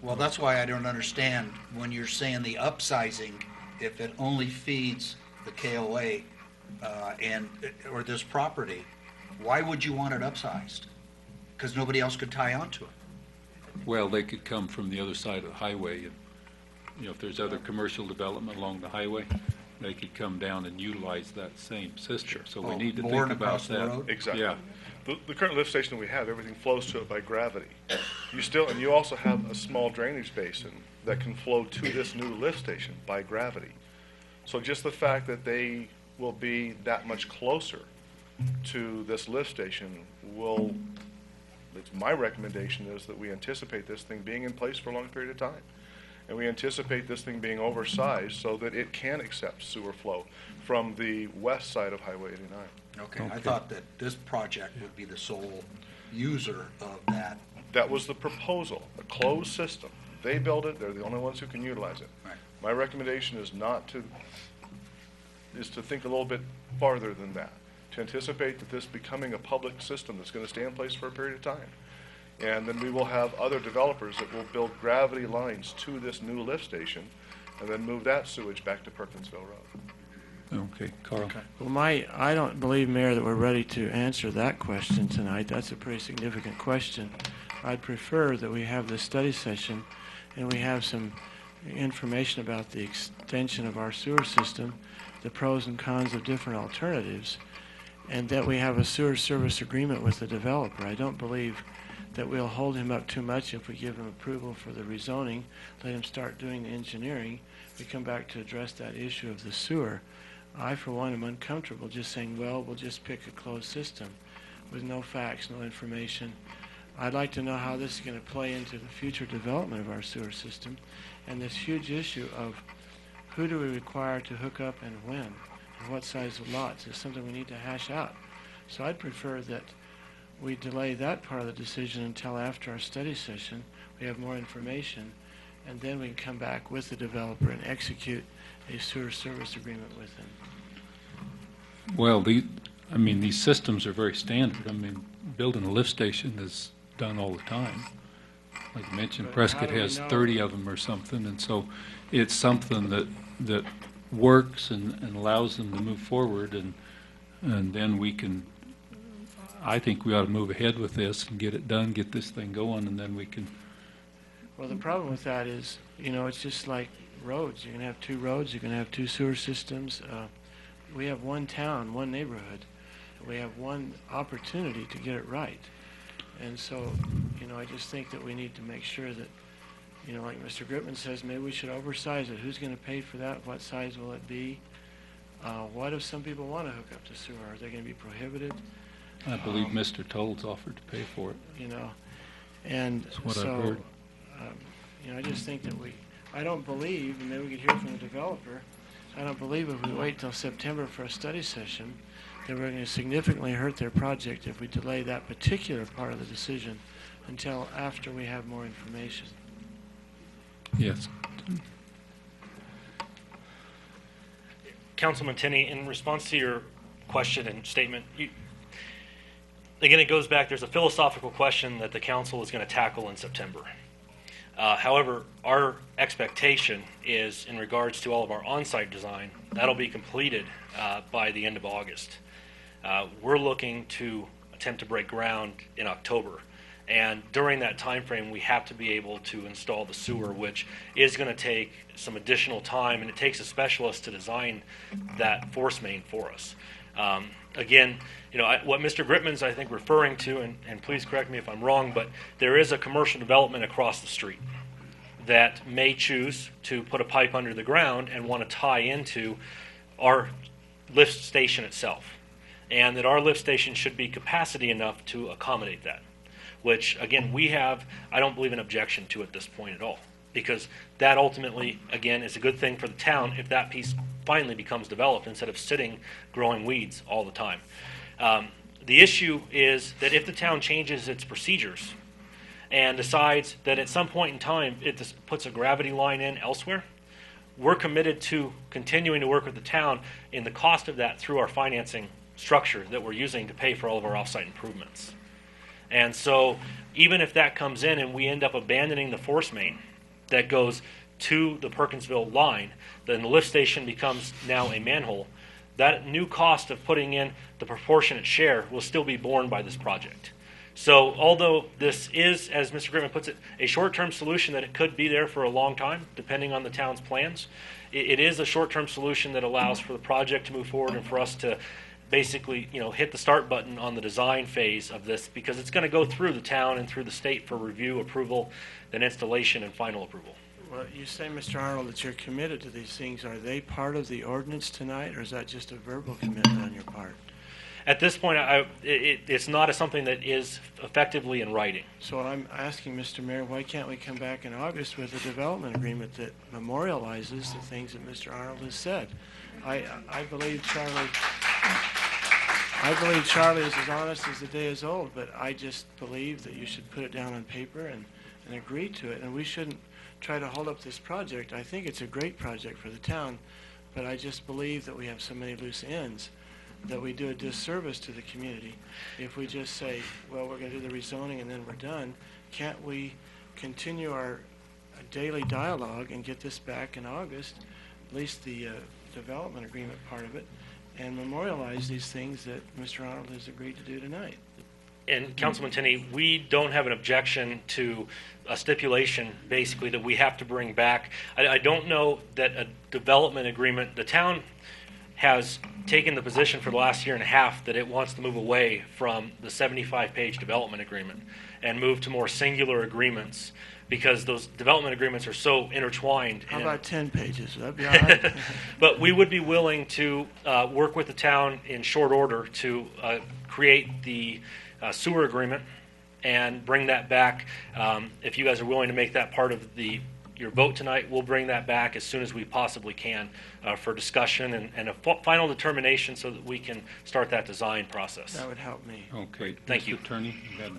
Well, that's why I don't understand when you're saying the upsizing, if it only feeds the KOA and or this property, why would you want it upsized? Because nobody else could tie onto it. Well, they could come from the other side of the highway, and, if there's other commercial development along the highway, they could come down and utilize that same system. So we need to More think and about across the that. road? Exactly. Yeah. The current lift station that we have, everything flows to it by gravity. You also have a small drainage basin that can flow to this new lift station by gravity. So just the fact that they will be that much closer to this lift station it's my recommendation is that we anticipate this thing being in place for a long period of time. And we anticipate this thing being oversized so that it can accept sewer flow from the west side of Highway 89. Okay, I thought that this project would be the sole user of that. That was the proposal, a closed system. They built it, they're the only ones who can utilize it. Right. My recommendation is to think a little bit farther than that, to anticipate that this becoming a public system that's going to stay in place for a period of time. And then we will have other developers that will build gravity lines to this new lift station and then move that sewage back to Perkinsville Road. Okay, Carl. Okay. Well, I don't believe, Mayor, that we're ready to answer that question tonight. That's a pretty significant question. I'd prefer that we have this study session and we have some information about the extension of our sewer system, the pros and cons of different alternatives, and that we have a sewer service agreement with the developer. I don't believe that we'll hold him up too much if we give him approval for the rezoning, let him start doing the engineering. We come back to address that issue of the sewer. I, for one, am uncomfortable just saying, well, we'll just pick a closed system with no facts, no information. I'd like to know how this is going to play into the future development of our sewer system and this huge issue of who do we require to hook up and when and what size of lots is something we need to hash out. So I'd prefer that we delay that part of the decision until after our study session. We have more information, and then we can come back with the developer and execute a sewer service agreement with them. Well, these systems are very standard. Building a lift station is done all the time. Like you mentioned, But Prescott how do we has know? 30 of them or something, and so it's something that works and allows them to move forward, and then we can, I think we ought to move ahead with this and get it done, get this thing going, and then we can. Well, the problem with that is, it's just like roads. You're going to have two roads. You're going to have two sewer systems. We have one town, one neighborhood. We have one opportunity to get it right. And so, I just think that we need to make sure that, like Mr. Gripman says, maybe we should oversize it. Who's going to pay for that? What size will it be? What if some people want to hook up to sewer? Are they going to be prohibited? I believe Mr. Toll's offered to pay for it. And That's what so, I've heard. I just think that I don't believe, and maybe we could hear from the developer, I don't believe if we wait till September for a study session, that we're going to significantly hurt their project if we delay that particular part of the decision until after we have more information. Yes. Councilman Tenney, in response to your question and statement, again, it goes back, there's a philosophical question that the council is going to tackle in September. However, our expectation is in regards to all of our on-site design, that'll be completed by the end of August. We're looking to attempt to break ground in October. And during that time frame, we have to be able to install the sewer, which is going to take some additional time, and it takes a specialist to design that force main for us. Again, what Mr. Gripman's, I think, referring to, and please correct me if I'm wrong, but there is a commercial development across the street that may choose to put a pipe under the ground and want to tie into our lift station itself. And that our lift station should be capacity enough to accommodate that, which, again, we have, I don't believe, an objection to at this point at all, because that ultimately, again, is a good thing for the town if that piece finally becomes developed instead of sitting growing weeds all the time. The issue is that if the town changes its procedures and decides that at some point in time it just puts a gravity line in elsewhere, we're committed to continuing to work with the town in the cost of that through our financing structure that we're using to pay for all of our off-site improvements. And so even if that comes in and we end up abandoning the force main that goes to the Perkinsville line, then the lift station becomes now a manhole. That new cost of putting in the proportionate share will still be borne by this project. So although this is, as Mr. Grittman puts it, a short-term solution that it could be there for a long time, depending on the town's plans, it is a short-term solution that allows for the project to move forward and for us to basically, hit the start button on the design phase of this, because it's going to go through the town and through the state for review, approval, then installation and final approval. Well, you say, Mr. Arnold, that you're committed to these things. Are they part of the ordinance tonight, or is that just a verbal commitment on your part? At this point, it's not something that is effectively in writing. So I'm asking, Mr. Mayor, why can't we come back in August with a development agreement that memorializes the things that Mr. Arnold has said? I believe Charlie is as honest as the day is old, but I just believe that you should put it down on paper and agree to it, and we shouldn't try to hold up this project. I think it's a great project for the town, but I just believe that we have so many loose ends that we do a disservice to the community if we just say, well, we're going to do the rezoning and then we're done. Can't we continue our daily dialogue and get this back in August, at least the development agreement part of it, and memorialize these things that Mr. Arnold has agreed to do tonight? And Councilman Tenney, we don't have an objection to a stipulation, basically, that we have to bring back. I don't know that a development agreement, the town has taken the position for the last year and a half that it wants to move away from the 75-page development agreement and move to more singular agreements, because those development agreements are so intertwined. How about 10 pages? Would that be all right? But we would be willing to work with the town in short order to create the sewer agreement and bring that back. If you guys are willing to make that part of your vote tonight, we'll bring that back as soon as we possibly can for discussion and a final determination so that we can start that design process. That would help me. Okay. Thank you. Mr. Attorney, you got